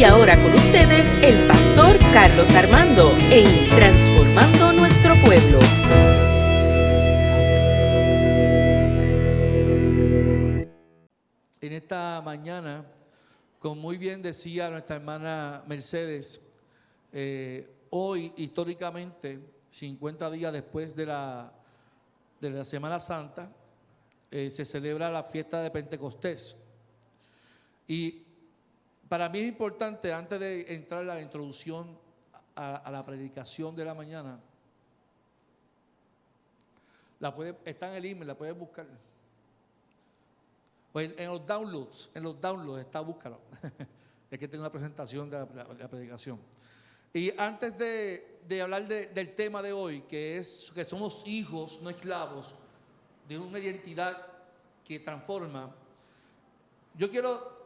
ahora con ustedes el pastor Carlos Armando en Transformando Nuestro Pueblo. En esta mañana, como muy bien decía nuestra hermana Mercedes, hoy históricamente, 50 días después de la Semana Santa, se celebra la fiesta de Pentecostés. Y para mí es importante, antes de entrar a la introducción a la predicación de la mañana, está en el email, la puedes buscar. O en los downloads está, búscalo. Es que tengo una presentación de la predicación. Y antes de hablar del tema de hoy, que es que somos hijos, no esclavos, de una identidad que transforma, yo quiero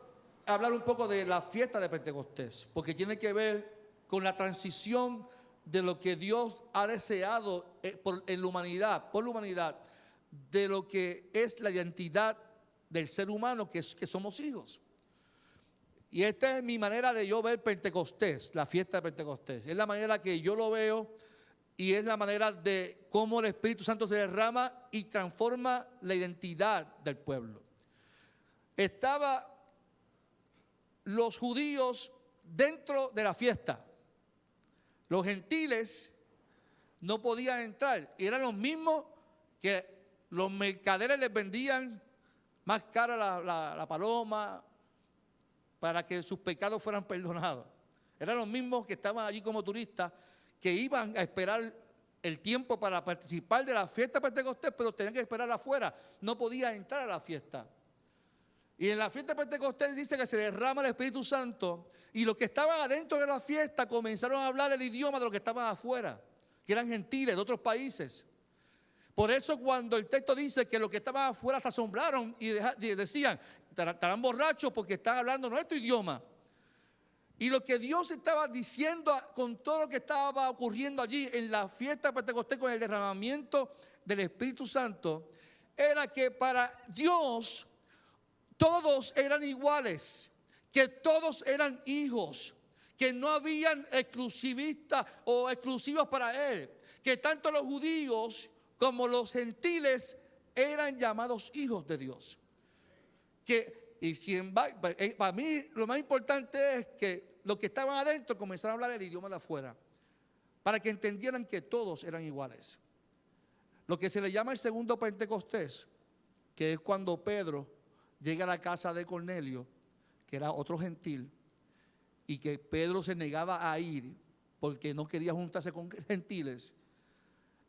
hablar un poco de la fiesta de Pentecostés, porque tiene que ver con la transición de lo que Dios ha deseado por la humanidad, de lo que es la identidad del ser humano, que somos hijos. Y esta es mi manera de yo ver Pentecostés, la fiesta de Pentecostés. Es la manera que yo lo veo y es la manera de cómo el Espíritu Santo se derrama y transforma la identidad del pueblo. Estaban los judíos dentro de la fiesta. Los gentiles no podían entrar. Y eran los mismos que los mercaderes les vendían más cara la paloma para que sus pecados fueran perdonados. Eran los mismos que estaban allí como turistas, que iban a esperar el tiempo para participar de la fiesta de Pentecostés, pero tenían que esperar afuera, no podían entrar a la fiesta. Y en la fiesta de Pentecostés dice que se derrama el Espíritu Santo, y los que estaban adentro de la fiesta comenzaron a hablar el idioma de los que estaban afuera, que eran gentiles de otros países. Por eso cuando el texto dice que los que estaban afuera se asombraron y decían, estarán borrachos porque están hablando nuestro idioma. Y lo que Dios estaba diciendo con todo lo que estaba ocurriendo allí en la fiesta de Pentecostés con el derramamiento del Espíritu Santo, era que para Dios todos eran iguales, que todos eran hijos, que no habían exclusivistas o exclusivos para Él, que tanto los judíos como los gentiles eran llamados hijos de Dios. Para mí lo más importante es que los que estaban adentro comenzaron a hablar el idioma de afuera, para que entendieran que todos eran iguales. Lo que se le llama el segundo Pentecostés, que es cuando Pedro llega a la casa de Cornelio, que era otro gentil, y que Pedro se negaba a ir porque no quería juntarse con gentiles.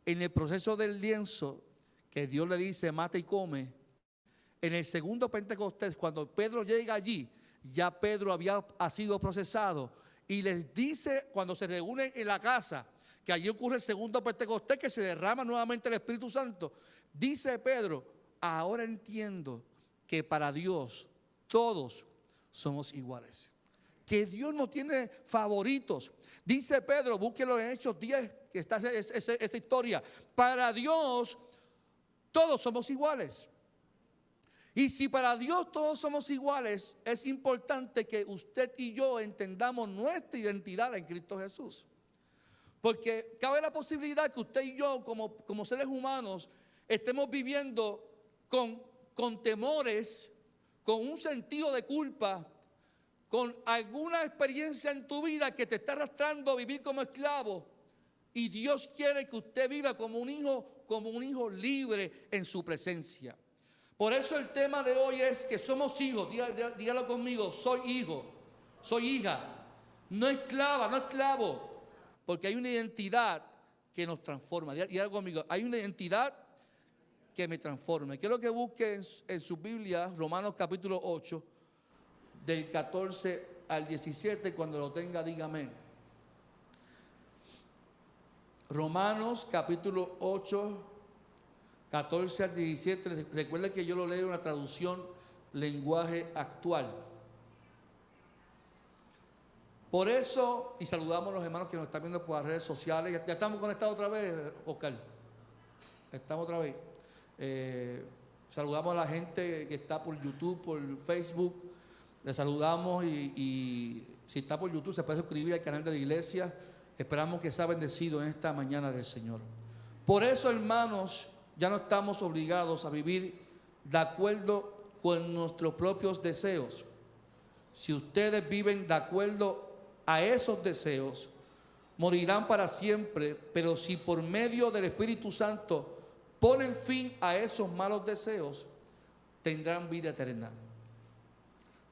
En el proceso del lienzo, que Dios le dice, mata y come, en el segundo Pentecostés, cuando Pedro llega allí, ya Pedro ha sido procesado, y les dice, cuando se reúnen en la casa, que allí ocurre el segundo Pentecostés, que se derrama nuevamente el Espíritu Santo, dice Pedro, ahora entiendo que para Dios todos somos iguales, que Dios no tiene favoritos. Dice Pedro, búsquelo en Hechos 10, que está esa historia. Para Dios todos somos iguales. Y si para Dios todos somos iguales, es importante que usted y yo entendamos nuestra identidad en Cristo Jesús. Porque cabe la posibilidad que usted y yo, como seres humanos, estemos viviendo con temores, con un sentido de culpa, con alguna experiencia en tu vida que te está arrastrando a vivir como esclavo. Y Dios quiere que usted viva como un hijo libre en su presencia. Por eso el tema de hoy es que somos hijos. Dígalo conmigo, soy hijo, soy hija. No esclava, no esclavo. Porque hay una identidad que nos transforma. Dígalo conmigo, hay una identidad que me transforma. Quiero que busque en su Biblia Romanos capítulo 8, del 14 al 17. Cuando lo tenga, dígame. Romanos capítulo 8, 14 al 17. Recuerden que yo lo leo en la traducción lenguaje actual. Por eso, y saludamos a los hermanos que nos están viendo por las redes sociales. Ya estamos conectados otra vez, Oscar. Estamos otra vez. Saludamos a la gente que está por YouTube, por Facebook. Les saludamos y Si está por YouTube, se puede suscribir al canal de la iglesia. Esperamos que sea bendecido en esta mañana del Señor. Por eso, hermanos, ya no estamos obligados a vivir de acuerdo con nuestros propios deseos. Si ustedes viven de acuerdo a esos deseos, morirán para siempre. Pero si por medio del Espíritu Santo ponen fin a esos malos deseos, tendrán vida eterna.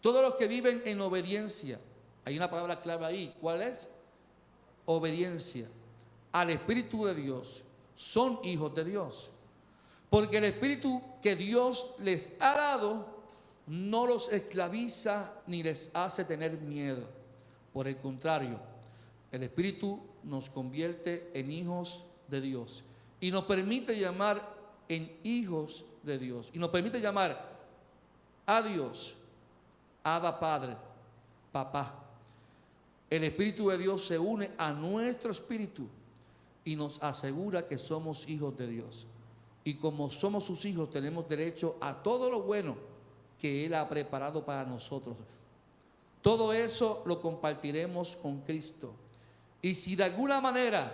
Todos los que viven en obediencia, hay una palabra clave ahí, ¿cuál es? Obediencia al Espíritu de Dios, son hijos de Dios. Porque el Espíritu que Dios les ha dado no los esclaviza ni les hace tener miedo. Por el contrario, el Espíritu nos convierte en hijos de Dios y nos permite llamar en hijos de Dios. Y nos permite llamar a Dios, Abba Padre, Papá. El Espíritu de Dios se une a nuestro espíritu y nos asegura que somos hijos de Dios. Y como somos sus hijos, tenemos derecho a todo lo bueno que Él ha preparado para nosotros. Todo eso lo compartiremos con Cristo. Y si de alguna manera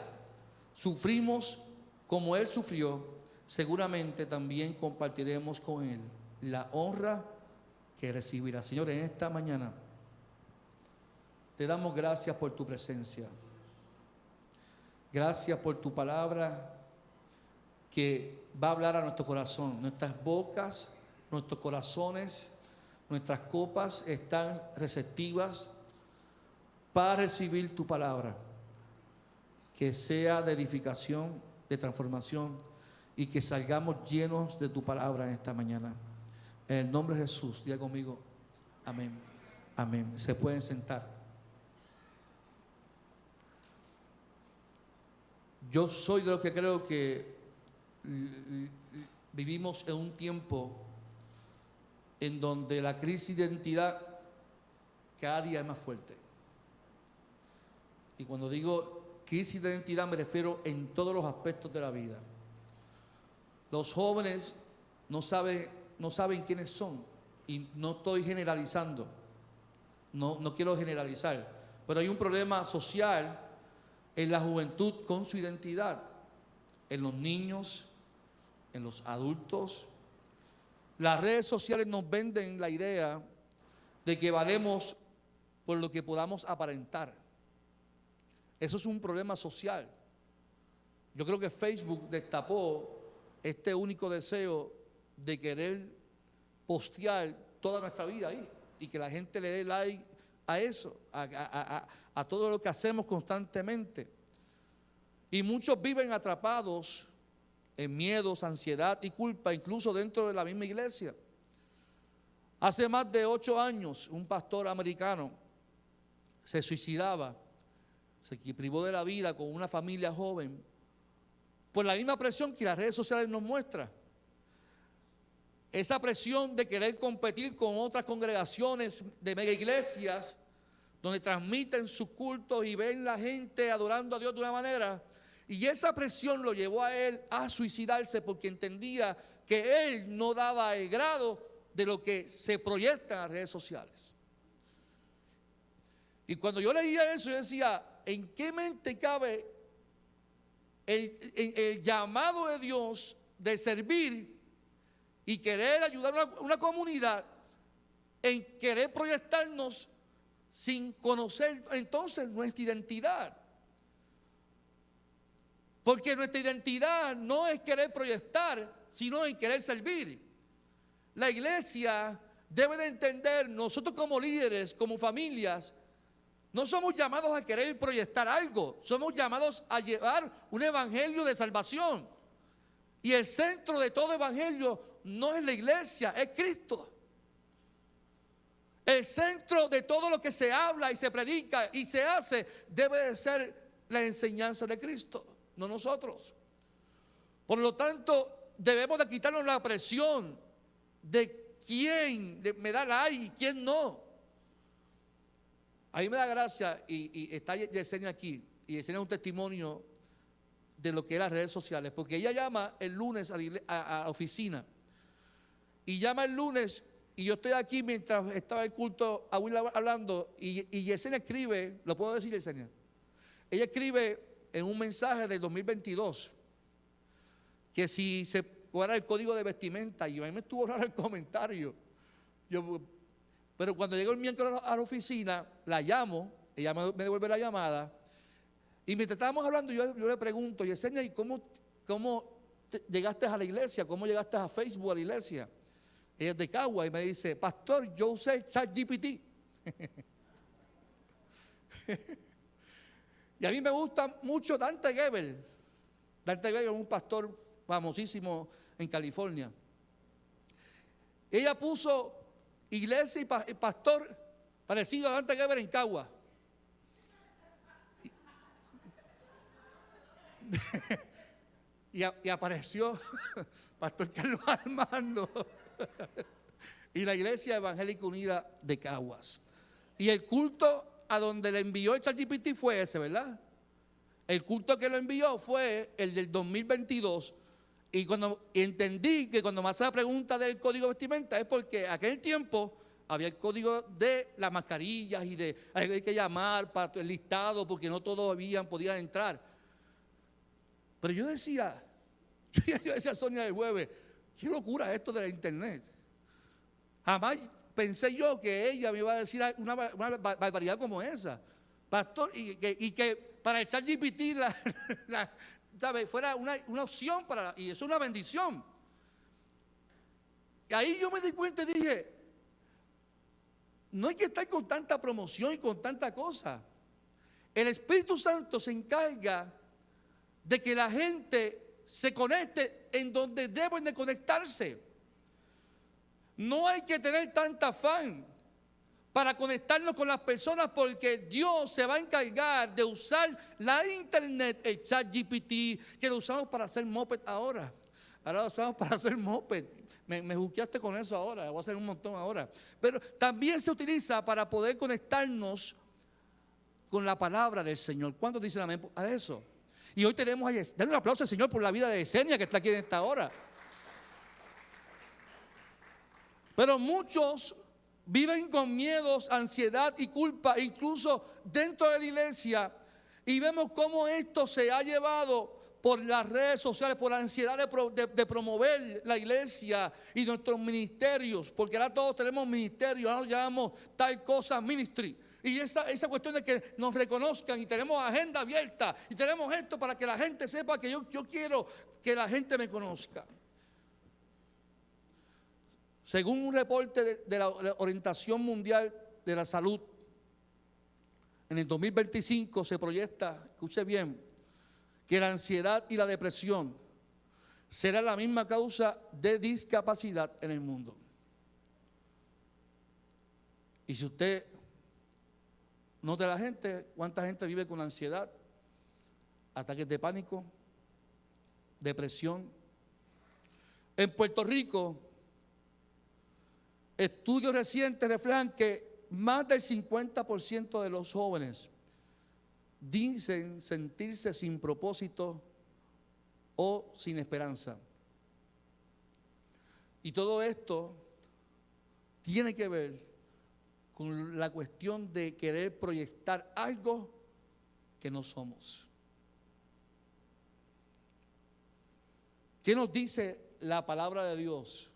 sufrimos como Él sufrió, seguramente también compartiremos con Él la honra que recibirá. Señor, en esta mañana te damos gracias por tu presencia. Gracias por tu palabra que va a hablar a nuestro corazón. Nuestras bocas, nuestros corazones, nuestras copas están receptivas para recibir tu palabra. Que sea de edificación, de transformación y que salgamos llenos de tu palabra en esta mañana. En el nombre de Jesús, diga conmigo, amén. Amén. Se pueden sentar. Yo soy de los que creo que vivimos en un tiempo en donde la crisis de identidad cada día es más fuerte. Y cuando digo crisis de identidad me refiero en todos los aspectos de la vida. Los jóvenes no saben quiénes son, y no estoy generalizando, no quiero generalizar, pero hay un problema social en la juventud con su identidad, en los niños, en los adultos. Las redes sociales nos venden la idea de que valemos por lo que podamos aparentar. Eso es un problema social. Yo creo que Facebook destapó este único deseo de querer postear toda nuestra vida ahí y que la gente le dé like a eso, a todo lo que hacemos constantemente. Y muchos viven atrapados en miedos, ansiedad y culpa, incluso dentro de la misma iglesia. Hace más de 8 años, un pastor americano se suicidaba, se privó de la vida con una familia joven, por la misma presión que las redes sociales nos muestran. Esa presión de querer competir con otras congregaciones de mega iglesias, donde transmiten sus cultos y ven la gente adorando a Dios de una manera. Y esa presión lo llevó a él a suicidarse porque entendía que él no daba el grado de lo que se proyecta en las redes sociales. Y cuando yo leía eso, yo decía, ¿en qué mente cabe el llamado de Dios de servir y querer ayudar a una comunidad en querer proyectarnos sin conocer entonces nuestra identidad? Porque nuestra identidad no es querer proyectar, sino en querer servir. La iglesia debe de entender, nosotros como líderes, como familias, no somos llamados a querer proyectar algo, somos llamados a llevar un evangelio de salvación. Y el centro de todo evangelio no es la iglesia, es Cristo. El centro de todo lo que se habla y se predica y se hace debe de ser la enseñanza de Cristo, no nosotros. Por lo tanto, debemos de quitarnos la presión de quién me da like y quién no. A mí me da gracia, y está Yesenia aquí, y Yesenia es un testimonio de lo que es las redes sociales, porque ella llama el lunes a la oficina, y llama el lunes Y yo estoy aquí mientras estaba el culto hablando y Yesenia escribe, lo puedo decir Yesenia, ella escribe en un mensaje del 2022 que si se fuera el código de vestimenta, y a mí me estuvo raro el comentario. Pero cuando llego el miércoles a la oficina, la llamo, ella me devuelve la llamada, y mientras estábamos hablando yo le pregunto, Yesenia, ¿y cómo llegaste a la iglesia? ¿Cómo llegaste a Facebook a la iglesia? Ella es de Cagua y me dice, pastor, yo usé ChatGPT. Y a mí me gusta mucho Dante Gebel. Dante Gebel es un pastor famosísimo en California. Ella puso iglesia y pastor parecido a Dante Gebel en Cagua. Y apareció Pastor Carlos Armando y la Iglesia Evangélica Unida de Caguas. Y el culto a donde le envió el ChatGPT fue ese, ¿verdad? El culto que lo envió fue el del 2022. Y cuando entendí que cuando me hace la pregunta del código de vestimenta es porque en aquel tiempo había el código de las mascarillas y de hay que llamar para el listado porque no todos podían entrar. Pero yo decía a Sonia del jueves, qué locura esto de la internet. Jamás pensé yo que ella me iba a decir una barbaridad como esa. Pastor, y que para el ChatGPT ¿sabe? Fuera una opción y eso es una bendición. Y ahí yo me di cuenta y dije, no hay que estar con tanta promoción y con tanta cosa. El Espíritu Santo se encarga de que la gente se conecte en donde deben de conectarse. No hay que tener tanta afán para conectarnos con las personas porque Dios se va a encargar de usar la internet, el ChatGPT, que lo usamos para hacer moped ahora. Ahora lo usamos para hacer moped. Me juzgaste con eso ahora, voy a hacer un montón ahora. Pero también se utiliza para poder conectarnos con la palabra del Señor. ¿Cuántos dicen amén a eso? Y hoy tenemos a Yesenia. Dale un aplauso al Señor por la vida de Yesenia que está aquí en esta hora. Pero muchos viven con miedos, ansiedad y culpa, incluso dentro de la iglesia. Y vemos cómo esto se ha llevado por las redes sociales, por la ansiedad de promover la iglesia y nuestros ministerios. Porque ahora todos tenemos ministerios, ahora nos llamamos tal cosa ministry. Y esa cuestión de que nos reconozcan y tenemos agenda abierta y tenemos esto para que la gente sepa que yo quiero que la gente me conozca. Según un reporte de la Orientación Mundial de la Salud, en el 2025 se proyecta, escuche bien, que la ansiedad y la depresión será la misma causa de discapacidad en el mundo. Y si usted nota a la gente, cuánta gente vive con ansiedad, ataques de pánico, depresión. En Puerto Rico, estudios recientes reflejan que más del 50% de los jóvenes dicen sentirse sin propósito o sin esperanza. Y todo esto tiene que ver con la cuestión de querer proyectar algo que no somos. ¿Qué nos dice la palabra de Dios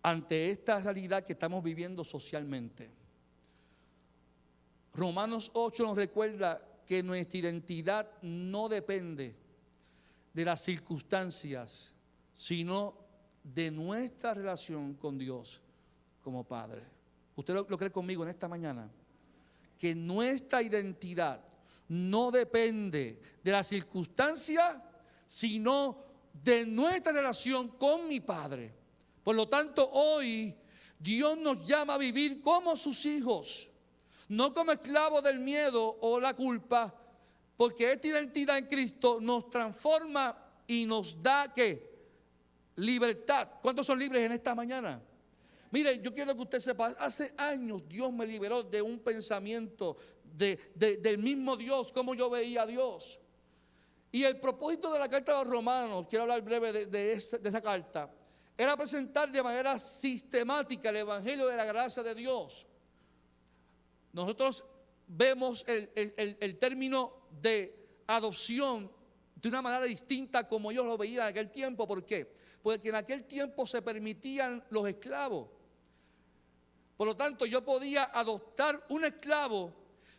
ante esta realidad que estamos viviendo socialmente? Romanos 8 nos recuerda que nuestra identidad no depende de las circunstancias, sino de nuestra relación con Dios como Padre. ¿Usted lo cree conmigo en esta mañana? Que nuestra identidad no depende de la circunstancia, sino de nuestra relación con mi Padre. Por lo tanto, hoy Dios nos llama a vivir como sus hijos, no como esclavos del miedo o la culpa, porque esta identidad en Cristo nos transforma y nos da ¿qué? Libertad. ¿Cuántos son libres en esta mañana? Mire, yo quiero que usted sepa, hace años Dios me liberó de un pensamiento del mismo Dios, como yo veía a Dios. Y el propósito de la carta de los Romanos, quiero hablar breve de esa carta, era presentar de manera sistemática el Evangelio de la gracia de Dios. Nosotros vemos el término de adopción de una manera distinta como ellos lo veían en aquel tiempo. ¿Por qué? Porque en aquel tiempo se permitían los esclavos. Por lo tanto, yo podía adoptar un esclavo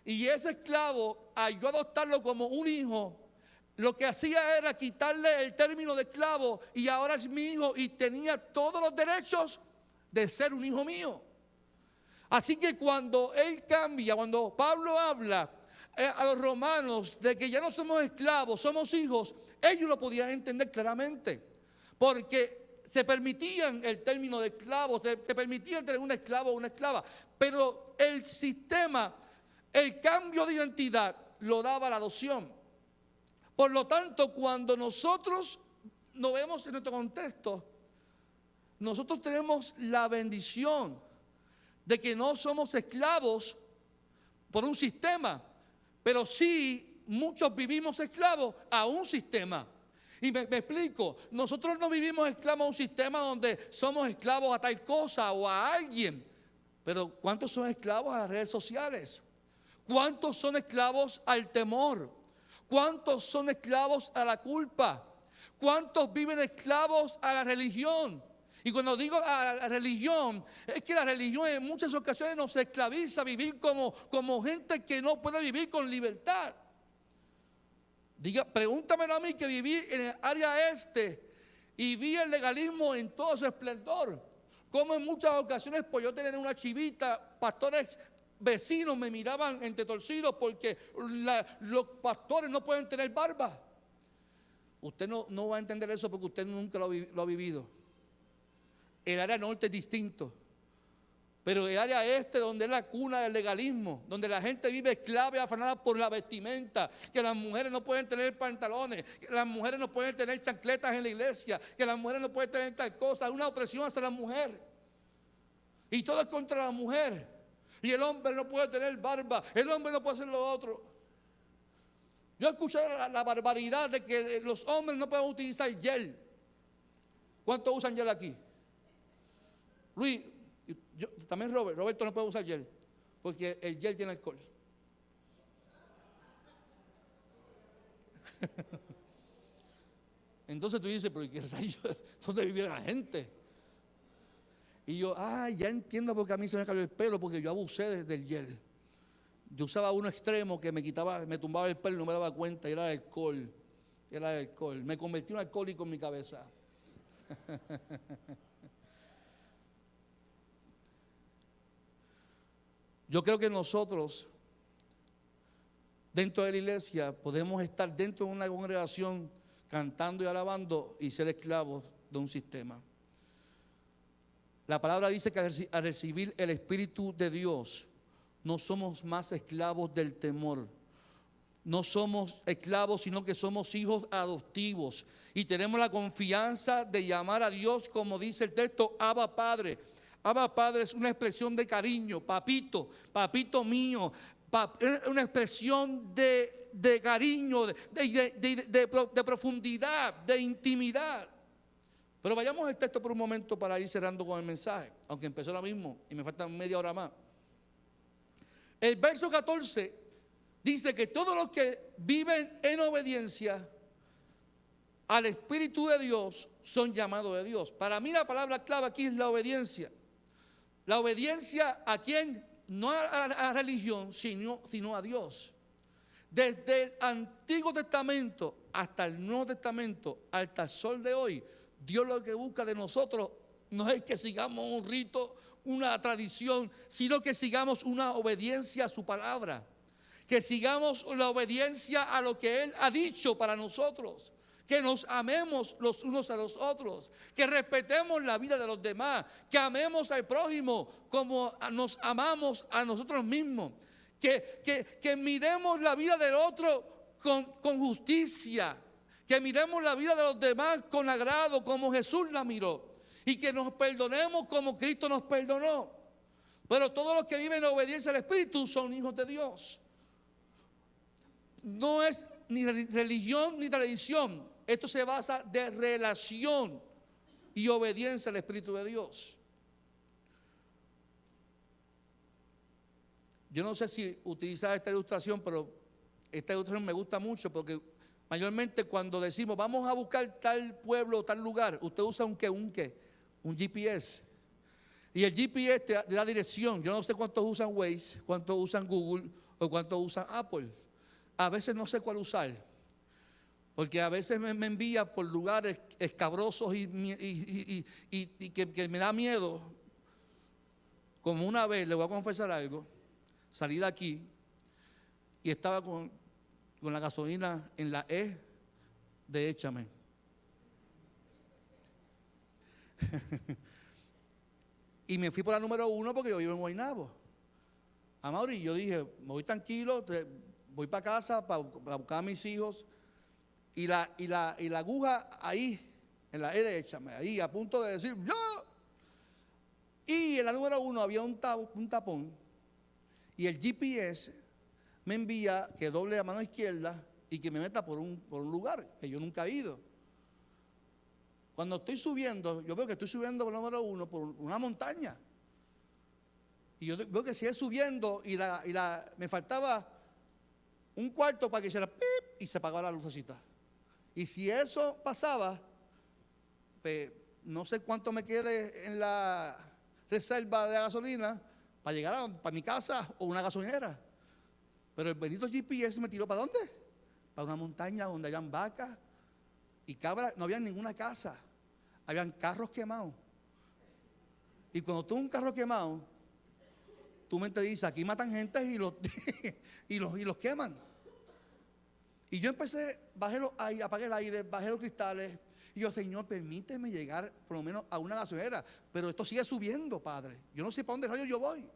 y ese esclavo, al yo adoptarlo como un hijo, lo que hacía era quitarle el término de esclavo y ahora es mi hijo y tenía todos los derechos de ser un hijo mío. Así que cuando él cambia, cuando Pablo habla a los romanos de que ya no somos esclavos, somos hijos, ellos lo podían entender claramente, porque se permitían el término de esclavos, se permitían tener un esclavo o una esclava, pero el sistema, el cambio de identidad lo daba la adopción. Por lo tanto, cuando nosotros nos vemos en nuestro contexto, nosotros tenemos la bendición de que no somos esclavos por un sistema, pero sí muchos vivimos esclavos a un sistema. Y me explico, nosotros no vivimos esclavos a un sistema donde somos esclavos a tal cosa o a alguien, pero ¿cuántos son esclavos a las redes sociales? ¿Cuántos son esclavos al temor? ¿Cuántos son esclavos a la culpa? ¿Cuántos viven esclavos a la religión? Y cuando digo a la religión, es que la religión en muchas ocasiones nos esclaviza a vivir como gente que no puede vivir con libertad. Pregúntamelo a mí, que viví en el área este y vi el legalismo en todo su esplendor. Como en muchas ocasiones, por yo tener una chivita, pastores vecinos me miraban entre torcidos porque los pastores no pueden tener barba. Usted no va a entender eso porque usted nunca lo ha vivido. El área norte es distinto, pero el área este, donde es la cuna del legalismo, donde la gente vive esclava y afanada por la vestimenta, que las mujeres no pueden tener pantalones, que las mujeres no pueden tener chancletas en la iglesia, que las mujeres no pueden tener tal cosa, hay una opresión hacia la mujer y todo es contra la mujer. Y el hombre no puede tener barba, el hombre no puede hacer lo otro. Yo escuché la barbaridad de que los hombres no pueden utilizar gel. ¿Cuántos usan gel aquí? Luis, también Roberto no puede usar gel, porque el gel tiene alcohol. Entonces tú dices, pero ¿qué rayos? ¿Dónde vivía la gente? Y yo, ya entiendo por qué a mí se me cayó el pelo, porque yo abusé del gel. Yo usaba uno extremo que me tumbaba el pelo y no me daba cuenta, y era el alcohol. Era el alcohol. Me convertí en un alcohólico en mi cabeza. Yo creo que nosotros, dentro de la iglesia, podemos estar dentro de una congregación cantando y alabando y ser esclavos de un sistema. La palabra dice que al recibir el Espíritu de Dios, no somos más esclavos del temor. No somos esclavos, sino que somos hijos adoptivos. Y tenemos la confianza de llamar a Dios, como dice el texto, Abba Padre. Abba Padre es una expresión de cariño, papito, papito mío, una expresión de cariño, de profundidad, de intimidad. Pero vayamos al texto por un momento para ir cerrando con el mensaje, aunque empezó ahora mismo y me falta media hora más. El verso 14 dice que todos los que viven en obediencia al Espíritu de Dios son llamados de Dios. Para mí la palabra clave aquí es la obediencia. La obediencia ¿a quién? No a la religión, sino a Dios. Desde el Antiguo Testamento hasta el Nuevo Testamento, hasta el sol de hoy, Dios lo que busca de nosotros no es que sigamos un rito, una tradición, sino que sigamos una obediencia a su palabra. Que sigamos la obediencia a lo que Él ha dicho para nosotros. Que nos amemos los unos a los otros, que respetemos la vida de los demás, que amemos al prójimo como nos amamos a nosotros mismos, que miremos la vida del otro con justicia, que miremos la vida de los demás con agrado como Jesús la miró, y que nos perdonemos como Cristo nos perdonó. Pero todos los que viven en obediencia al Espíritu son hijos de Dios. No es ni religión ni tradición. Esto se basa de relación y obediencia al Espíritu de Dios. Yo no sé si utilizar esta ilustración, pero esta ilustración me gusta mucho porque mayormente cuando decimos vamos a buscar tal pueblo o tal lugar, usted usa un GPS. Y el GPS te da dirección. Yo no sé cuántos usan Waze, cuántos usan Google o cuántos usan Apple. A veces no sé cuál usar, porque a veces me envía por lugares escabrosos y que me da miedo. Como una vez, le voy a confesar algo, salí de aquí y estaba con la gasolina en la E de Échame. Y me fui por la número 1 porque yo vivo en Guaynabo. A Mauri, yo dije, me voy tranquilo, voy para casa para buscar a mis hijos. Y la aguja ahí, en la E de Échame, ahí a punto de decir, ¡yo! Y en la número 1 había un tapón. Y el GPS me envía que doble la mano izquierda y que me meta por un lugar que yo nunca he ido. Cuando estoy subiendo, yo veo que estoy subiendo por el número 1 por una montaña. Y yo veo que sigue subiendo y me faltaba un cuarto para que hiciera pip y se apagaba la lucecita. Y si eso pasaba, pues, no sé cuánto me quede en la reserva de gasolina para llegar para mi casa o una gasolinera. Pero el bendito GPS me tiró ¿para dónde? Para una montaña donde hayan vacas y cabras. No había ninguna casa. Habían carros quemados. Y cuando tú ves un carro quemado, tu mente dice, aquí matan gente y los queman. Y yo empecé, apagué el aire, bajé los cristales. Y yo, Señor, permíteme llegar por lo menos a una gasolinera. Pero esto sigue subiendo, Padre. Yo no sé para dónde rayo yo voy.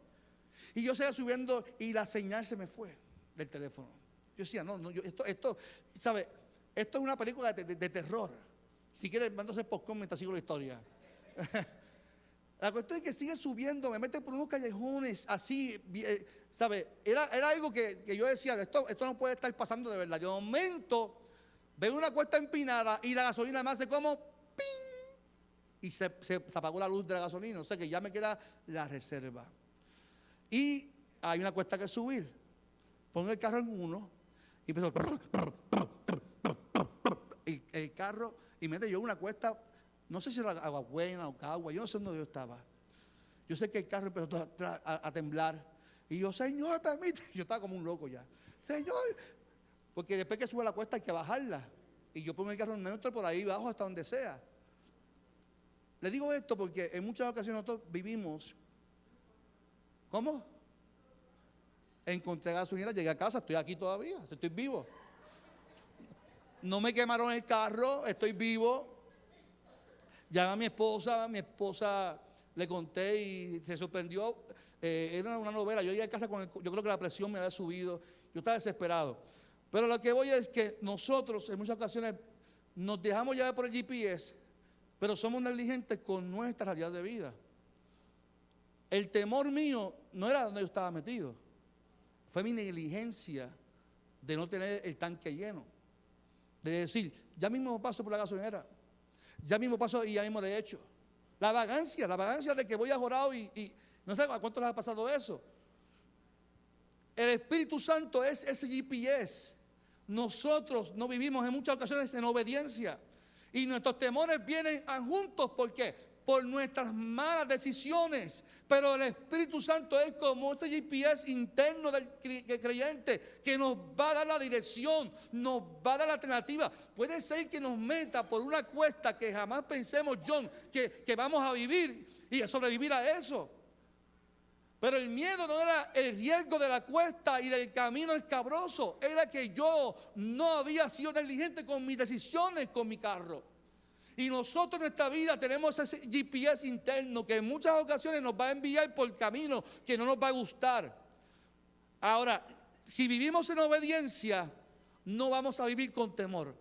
Y yo seguía subiendo y la señal se me fue del teléfono. Yo decía, no, esto, ¿sabe? Esto es una película de terror. Si quieres, mando a hacer postcom mientras sigo la historia. La cuestión es que sigue subiendo, me mete por unos callejones así, ¿sabe? Era algo que yo decía, esto no puede estar pasando de verdad. De momento, veo una cuesta empinada y la gasolina me hace como ¡ping! Y se apagó la luz de la gasolina. O sea que ya me queda la reserva. Y hay una cuesta que subir. Pongo el carro en 1 y empezó el carro y me dio una cuesta. No sé si era Agua Buena o Cagua, yo no sé dónde yo estaba. Yo sé que el carro empezó a temblar. Y yo, Señor, permite. Yo estaba como un loco ya. Señor, porque después que sube la cuesta hay que bajarla. Y yo pongo el carro en neutro por ahí abajo hasta donde sea. Le digo esto porque en muchas ocasiones nosotros vivimos. ¿Cómo? Encontré gasolina, llegué a casa, estoy aquí todavía, estoy vivo. No me quemaron el carro, estoy vivo. Llamé a mi esposa le conté y se sorprendió. Era una novela, yo llegué a casa yo creo que la presión me había subido, yo estaba desesperado. Pero lo que voy es que nosotros en muchas ocasiones nos dejamos llevar por el GPS, pero somos negligentes con nuestra realidad de vida. El temor mío no era donde yo estaba metido, fue mi negligencia de no tener el tanque lleno. De decir, ya mismo paso por la gasolinera, ya mismo paso y ya mismo de hecho. La vagancia de que voy a Jorao y no sé a cuánto les ha pasado eso. El Espíritu Santo es ese GPS. Nosotros no vivimos en muchas ocasiones en obediencia. Y nuestros temores vienen juntos, ¿por qué? Por nuestras malas decisiones. Pero el Espíritu Santo es como ese GPS interno del creyente que nos va a dar la dirección, nos va a dar la alternativa. Puede ser que nos meta por una cuesta que jamás pensemos, John, que vamos a vivir y a sobrevivir a eso. Pero el miedo no era el riesgo de la cuesta y del camino escabroso, era que yo no había sido negligente con mis decisiones con mi carro. Y nosotros en nuestra vida tenemos ese GPS interno que en muchas ocasiones nos va a enviar por caminos que no nos va a gustar. Ahora, si vivimos en obediencia, no vamos a vivir con temor.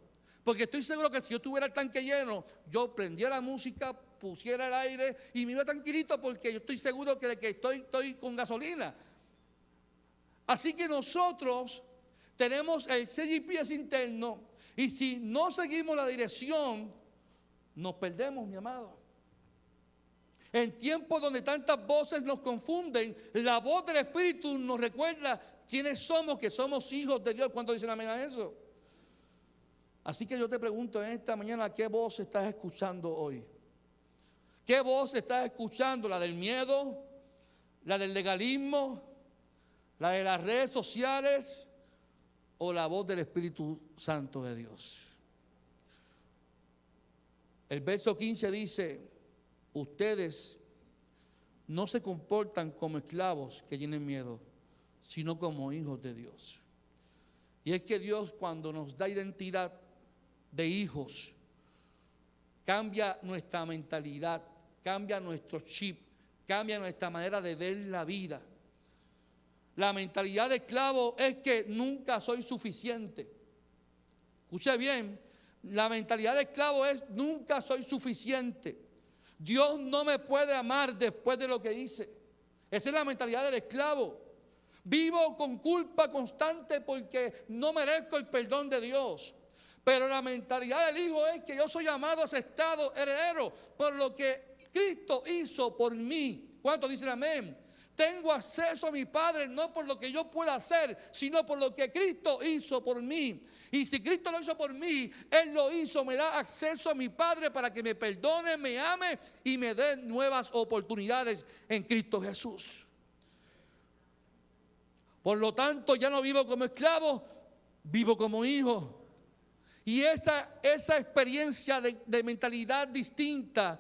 Porque estoy seguro que si yo tuviera el tanque lleno, yo prendía la música, pusiera el aire y me iba tranquilito porque yo estoy seguro que estoy con gasolina. Así que nosotros tenemos el GPS interno y si no seguimos la dirección, nos perdemos, mi amado. En tiempos donde tantas voces nos confunden, la voz del Espíritu nos recuerda quiénes somos, que somos hijos de Dios. ¿Cuántos dicen amén a eso? Así que yo te pregunto en esta mañana, ¿qué voz estás escuchando hoy? ¿Qué voz estás escuchando? ¿La del miedo? ¿La del legalismo? ¿La de las redes sociales? ¿O la voz del Espíritu Santo de Dios? El verso 15 dice: ustedes no se comportan como esclavos que tienen miedo, sino como hijos de Dios. Y es que Dios, cuando nos da identidad de hijos, cambia nuestra mentalidad, cambia nuestro chip, cambia nuestra manera de ver la vida. La mentalidad de esclavo es que nunca soy suficiente. Escuche bien, la mentalidad de esclavo es nunca soy suficiente. Dios no me puede amar después de lo que hice. Esa es la mentalidad del esclavo. Vivo con culpa constante porque no merezco el perdón de Dios. Pero la mentalidad del hijo es que yo soy amado, aceptado, heredero por lo que Cristo hizo por mí. ¿Cuántos dicen amén? Tengo acceso a mi Padre no por lo que yo pueda hacer, sino por lo que Cristo hizo por mí. Y si Cristo lo hizo por mí, Él lo hizo, me da acceso a mi Padre para que me perdone, me ame y me dé nuevas oportunidades en Cristo Jesús. Por lo tanto, ya no vivo como esclavo, vivo como hijo. Y esa experiencia de mentalidad distinta,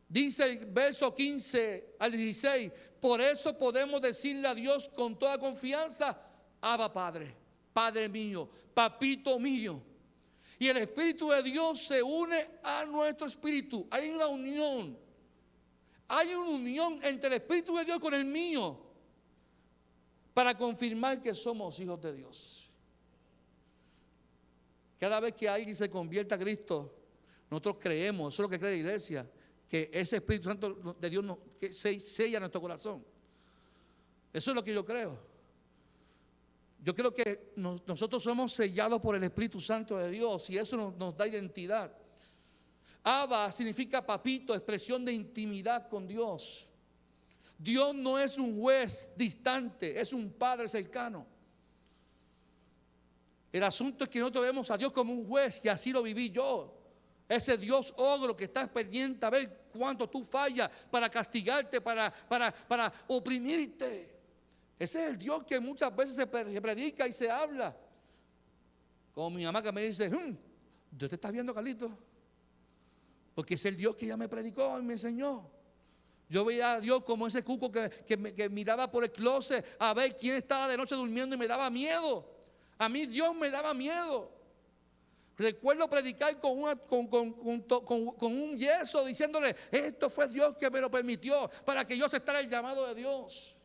dice el verso 15 al 16, por eso podemos decirle a Dios con toda confianza: Abba Padre, Padre mío, Papito mío. Y el Espíritu de Dios se une a nuestro espíritu. Hay una unión. Hay una unión entre el Espíritu de Dios con el mío para confirmar que somos hijos de Dios. Cada vez que alguien se convierte a Cristo, nosotros creemos, eso es lo que cree la iglesia, que ese Espíritu Santo de Dios que se sella nuestro corazón. Eso es lo que yo creo. Yo creo que nosotros somos sellados por el Espíritu Santo de Dios y eso nos da identidad. Abba significa papito, expresión de intimidad con Dios. Dios no es un juez distante, es un padre cercano. El asunto es que nosotros vemos a Dios como un juez y así lo viví yo. Ese Dios ogro que está pendiente a ver cuánto tú fallas para castigarte, para oprimirte. Ese es el Dios que muchas veces se predica y se habla. Como mi mamá que me dice: Dios te está viendo, Carlito. Porque es el Dios que ella me predicó y me enseñó. Yo veía a Dios como ese cuco que miraba por el closet a ver quién estaba de noche durmiendo y me daba miedo. A mí Dios me daba miedo. Recuerdo predicar con un yeso diciéndole: esto fue Dios que me lo permitió para que yo aceptara el llamado de Dios.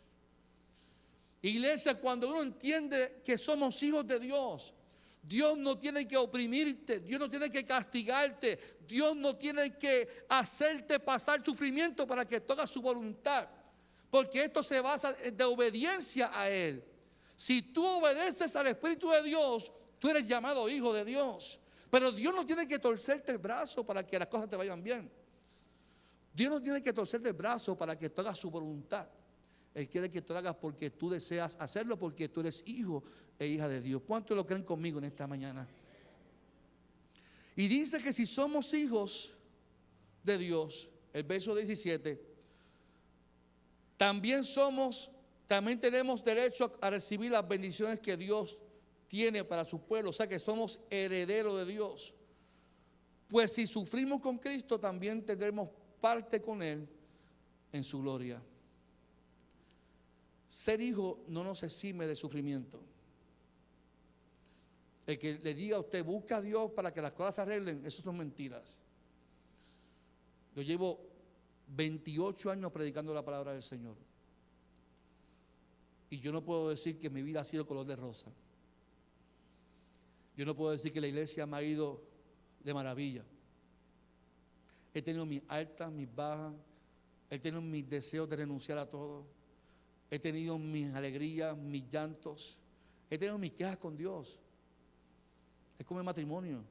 Iglesia, cuando uno entiende que somos hijos de Dios, Dios no tiene que oprimirte, Dios no tiene que castigarte, Dios no tiene que hacerte pasar sufrimiento para que tú hagas su voluntad, porque esto se basa de obediencia a Él. Si tú obedeces al Espíritu de Dios, tú eres llamado hijo de Dios. Pero Dios no tiene que torcerte el brazo para que las cosas te vayan bien. Dios no tiene que torcerte el brazo para que tú hagas su voluntad. Él quiere que tú lo hagas porque tú deseas hacerlo, porque tú eres hijo e hija de Dios. ¿Cuántos lo creen conmigo en esta mañana? Y dice que si somos hijos de Dios, el verso 17, también tenemos derecho a recibir las bendiciones que Dios tiene para su pueblo. O sea que somos herederos de Dios. Pues si sufrimos con Cristo, también tendremos parte con Él en su gloria. Ser hijo no nos exime de sufrimiento. El que le diga a usted: busca a Dios para que las cosas se arreglen, eso son mentiras. Yo llevo 28 años predicando la palabra del Señor. Y yo no puedo decir que mi vida ha sido color de rosa. Yo no puedo decir que la iglesia me ha ido de maravilla. He tenido mis altas, mis bajas. He tenido mis deseos de renunciar a todo. He tenido mis alegrías, mis llantos. He tenido mis quejas con Dios. Es como el matrimonio.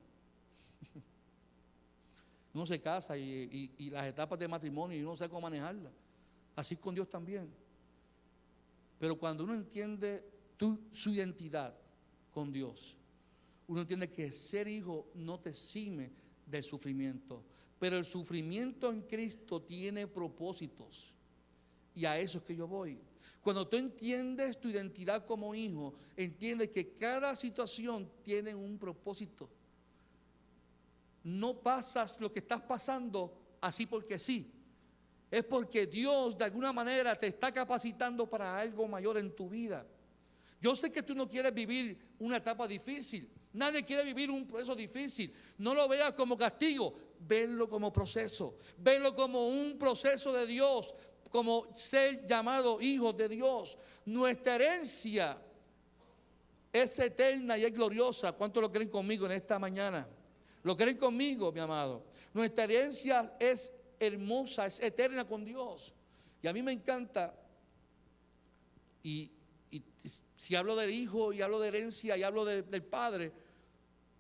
Uno se casa y las etapas de matrimonio y uno no sabe cómo manejarlas. Así con Dios también. Pero cuando uno entiende su identidad con Dios, uno entiende que ser hijo no te exime del sufrimiento. Pero el sufrimiento en Cristo tiene propósitos. Y a eso es que yo voy. Cuando tú entiendes tu identidad como hijo, entiendes que cada situación tiene un propósito. No pasas lo que estás pasando así porque sí. Es porque Dios de alguna manera te está capacitando para algo mayor en tu vida. Yo sé que tú no quieres vivir una etapa difícil. Nadie quiere vivir un proceso difícil. No lo veas como castigo, venlo como proceso. Venlo como un proceso de Dios, como ser llamado hijos de Dios. Nuestra herencia es eterna y es gloriosa. ¿Cuántos lo creen conmigo en esta mañana? ¿Lo creen conmigo, mi amado? Nuestra herencia es hermosa, es eterna con Dios. Y a mí me encanta, y si hablo del hijo y hablo de herencia y hablo del padre,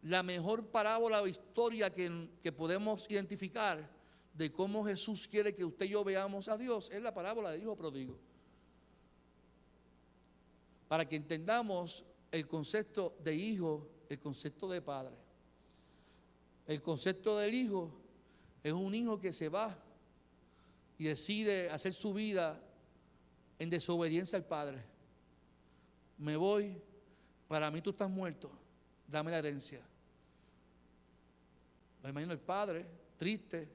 la mejor parábola o historia que podemos identificar de cómo Jesús quiere que usted y yo veamos a Dios es la parábola del hijo pródigo. Para que entendamos el concepto de hijo, el concepto de padre. El concepto del hijo es un hijo que se va y decide hacer su vida en desobediencia al padre. Me voy, para mí tú estás muerto, dame la herencia. Me imagino el padre, triste,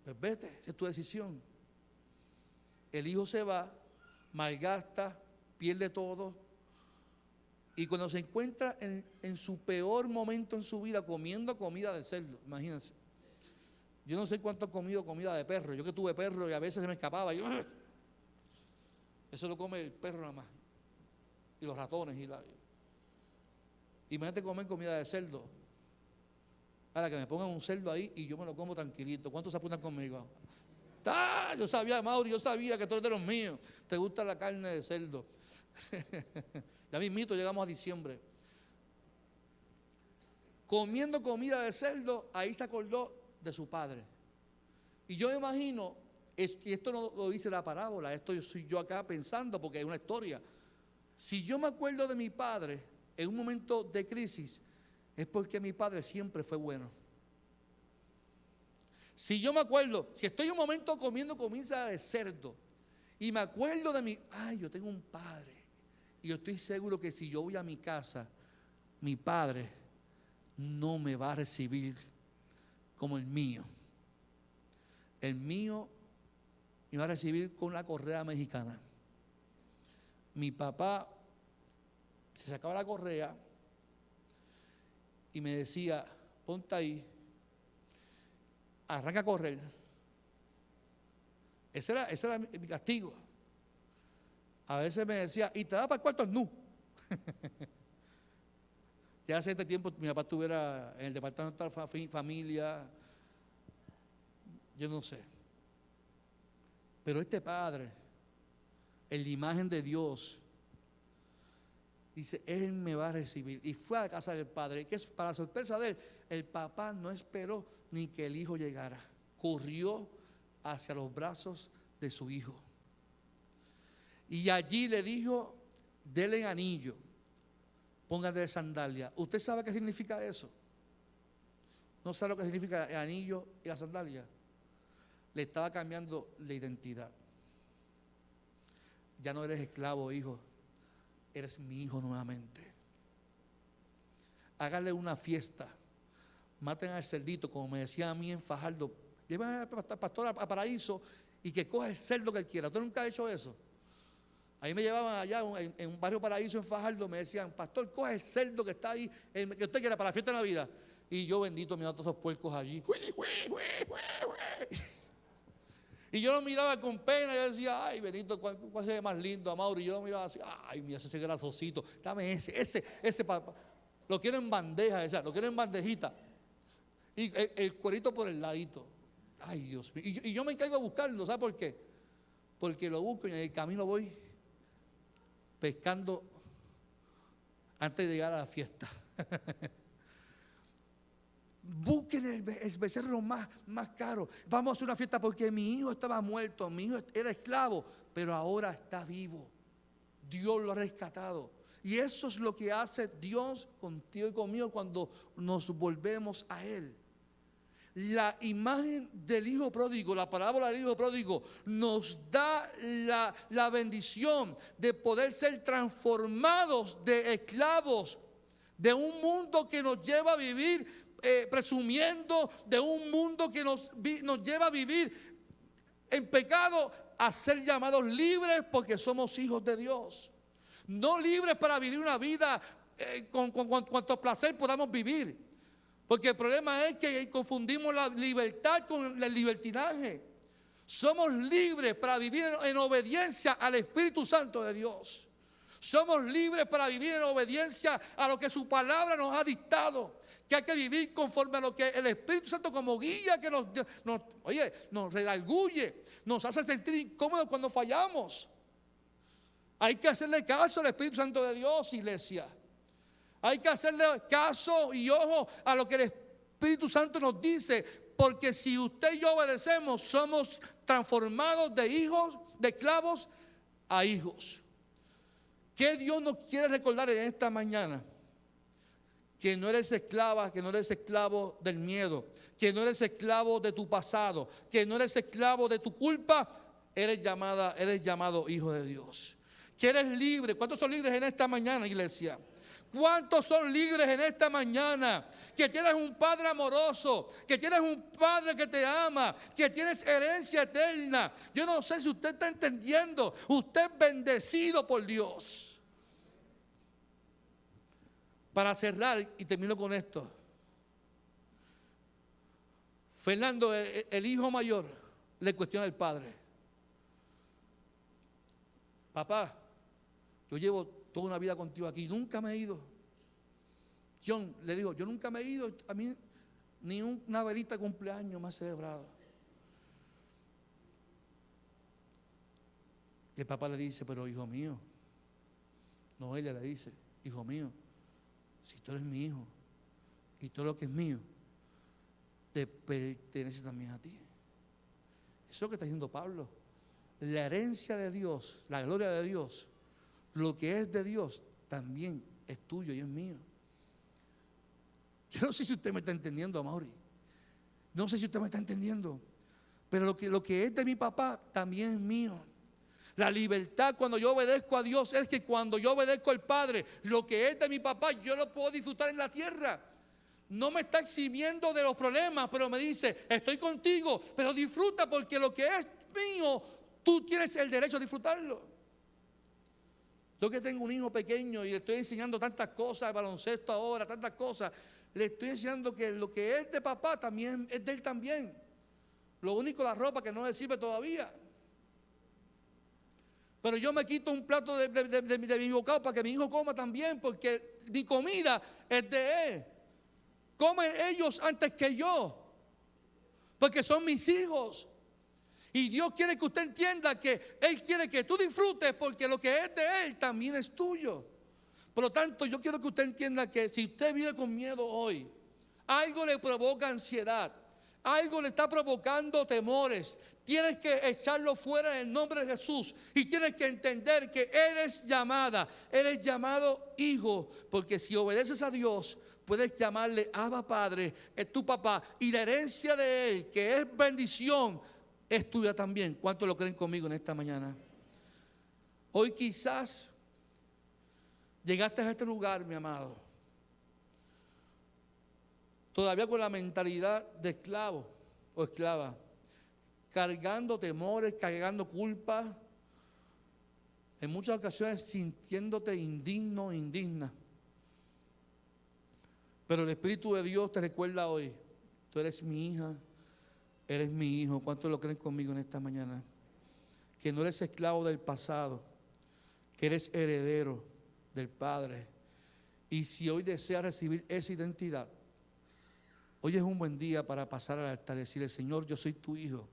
pues vete, esa es tu decisión. El hijo se va, malgasta, pierde todo. Y cuando se encuentra en su peor momento en su vida comiendo comida de cerdo, imagínense. Yo no sé cuánto he comido comida de perro. Yo que tuve perro y a veces se me escapaba. Eso lo come el perro nada más. Y los ratones. Imagínate comer comida de cerdo. Para que me pongan un cerdo ahí y yo me lo como tranquilito. ¿Cuántos se apuntan conmigo? Yo sabía, Mauri, yo sabía que tú eres de los míos. Te gusta la carne de cerdo. Ya mismito llegamos a diciembre. Comiendo comida de cerdo, ahí se acordó de su padre. Y yo me imagino, y esto no lo dice la parábola, esto soy yo acá pensando porque es una historia. Si yo me acuerdo de mi padre en un momento de crisis, es porque mi padre siempre fue bueno. Si yo me acuerdo, si estoy en un momento comiendo comida de cerdo y me acuerdo de yo tengo un padre. Y yo estoy seguro que si yo voy a mi casa, mi padre no me va a recibir como el mío. El mío me va a recibir con la correa mexicana. Mi papá se sacaba la correa y me decía, ponte ahí, arranca a correr. Ese era mi castigo. A veces me decía, y te da para el cuarto nu. Ya hace este tiempo mi papá estuviera en el departamento de la familia, yo no sé. Pero este padre, en la imagen de Dios, dice, Él me va a recibir. Y fue a la casa del padre, que es para sorpresa de él, el papá no esperó ni que el hijo llegara. Corrió hacia los brazos de su hijo. Y allí le dijo, denle anillo, póngale sandalia. ¿Usted sabe qué significa eso? ¿No sabe lo que significa el anillo y la sandalia? Le estaba cambiando la identidad. Ya no eres esclavo, hijo. Eres mi hijo nuevamente. Hágale una fiesta. Maten al cerdito, como me decía a mí en Fajardo. Lleven al pastor a Paraíso y que coja el cerdo que él quiera. ¿Usted nunca ha hecho eso? Ahí me llevaban allá en un barrio Paraíso en Fajardo, me decían, pastor, coge el cerdo que está ahí, que usted quiera para la fiesta de Navidad. Y yo bendito miraba a todos esos puercos allí. Y yo lo miraba con pena, y yo decía, ay, bendito, ¿cuál se ve más lindo, Amaury? Y yo lo miraba así, ay, mira ese grasosito, dame ese, lo quiero en bandeja, lo quiero en bandejita. Y el cuerito por el ladito. Ay, Dios mío. Y yo me encargo de buscarlo, ¿sabe por qué? Porque lo busco y en el camino voy pescando antes de llegar a la fiesta. Busque saquen el becerro más caro. Vamos a hacer una fiesta porque mi hijo estaba muerto, mi hijo era esclavo, pero ahora está vivo. Dios lo ha rescatado. Y eso es lo que hace Dios contigo y conmigo cuando nos volvemos a Él. La imagen del hijo pródigo, la parábola del hijo pródigo, nos da la bendición de poder ser transformados de esclavos de un mundo que nos lleva a vivir presumiendo, de un mundo que nos lleva a vivir en pecado, a ser llamados libres porque somos hijos de Dios. No libres para vivir una vida con cuanto placer podamos vivir. Porque el problema es que confundimos la libertad con el libertinaje. Somos libres para vivir en obediencia al Espíritu Santo de Dios. Somos libres para vivir en obediencia a lo que su palabra nos ha dictado. Que hay que vivir conforme a lo que el Espíritu Santo como guía que nos redarguye, nos hace sentir incómodos cuando fallamos. Hay que hacerle caso al Espíritu Santo de Dios, iglesia. Hay que hacerle caso y ojo a lo que el Espíritu Santo nos dice, porque si usted y yo obedecemos, somos transformados de hijos, de esclavos a hijos. ¿Qué Dios nos quiere recordar en esta mañana? Que no eres esclava, que no eres esclavo del miedo, que no eres esclavo de tu pasado, que no eres esclavo de tu culpa, eres llamado hijo de Dios. Que eres libre. ¿Cuántos son libres en esta mañana, iglesia? ¿Cuántos son libres en esta mañana? Que tienes un Padre amoroso, que tienes un Padre que te ama, que tienes herencia eterna. Yo no sé si usted está entendiendo. Usted es bendecido por Dios. Para cerrar, y termino con esto. Fernando, el hijo mayor, le cuestiona al padre: papá, yo llevo toda una vida contigo aquí, nunca me he ido. John le dijo: yo nunca me he ido, a mí ni una velita de cumpleaños me ha celebrado. Y el papá le dice: pero hijo mío, no, ella le dice: hijo mío, si tú eres mi hijo y todo lo que es mío te pertenece también a ti. Eso es lo que está diciendo Pablo. La herencia de Dios, la gloria de Dios, lo que es de Dios también es tuyo y es mío. Yo no sé si usted me está entendiendo, Amaury. No sé si usted me está entendiendo. Pero lo que es de mi papá también es mío. La libertad cuando yo obedezco a Dios es que cuando yo obedezco al Padre, lo que es de mi papá yo lo puedo disfrutar en la tierra. No me está eximiendo de los problemas, pero me dice: estoy contigo, pero disfruta porque lo que es mío, tú tienes el derecho a disfrutarlo. Yo que tengo un hijo pequeño y le estoy enseñando tantas cosas, el baloncesto ahora, tantas cosas, le estoy enseñando que lo que es de papá también es de él también. Lo único, la ropa que no le sirve todavía. Pero yo me quito un plato de mi bocado para que mi hijo coma también, porque mi comida es de él. Comen ellos antes que yo, porque son mis hijos. Y Dios quiere que usted entienda que Él quiere que tú disfrutes, porque lo que es de Él también es tuyo. Por lo tanto, yo quiero que usted entienda que si usted vive con miedo hoy, algo le provoca ansiedad, algo le está provocando temores, tienes que echarlo fuera en el nombre de Jesús. Y tienes que entender que eres llamado hijo, porque si obedeces a Dios, puedes llamarle Abba Padre, es tu papá. Y la herencia de Él, que es bendición, es tuya también. ¿Cuántos lo creen conmigo en esta mañana? Hoy quizás llegaste a este lugar, mi amado, todavía con la mentalidad de esclavo o esclava, cargando temores, cargando culpa, en muchas ocasiones sintiéndote indigno, indigna. Pero el Espíritu de Dios te recuerda hoy: tú eres mi hija, eres mi hijo. ¿Cuántos lo creen conmigo en esta mañana? Que no eres esclavo del pasado, que eres heredero del Padre. Y si hoy deseas recibir esa identidad, hoy es un buen día para pasar al altar y decirle: Señor, yo soy tu hijo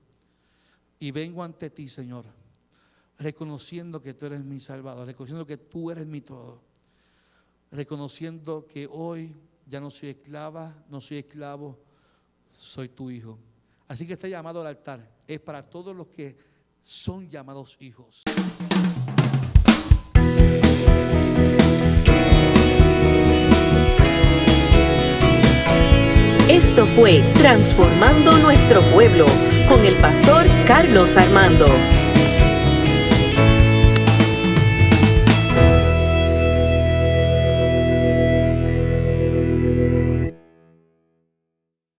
y vengo ante ti, Señor, reconociendo que tú eres mi Salvador, reconociendo que tú eres mi todo, reconociendo que hoy ya no soy esclava, no soy esclavo, soy tu hijo. Así que este llamado al altar es para todos los que son llamados hijos. Esto fue Transformando Nuestro Pueblo con el pastor Carlos Armando.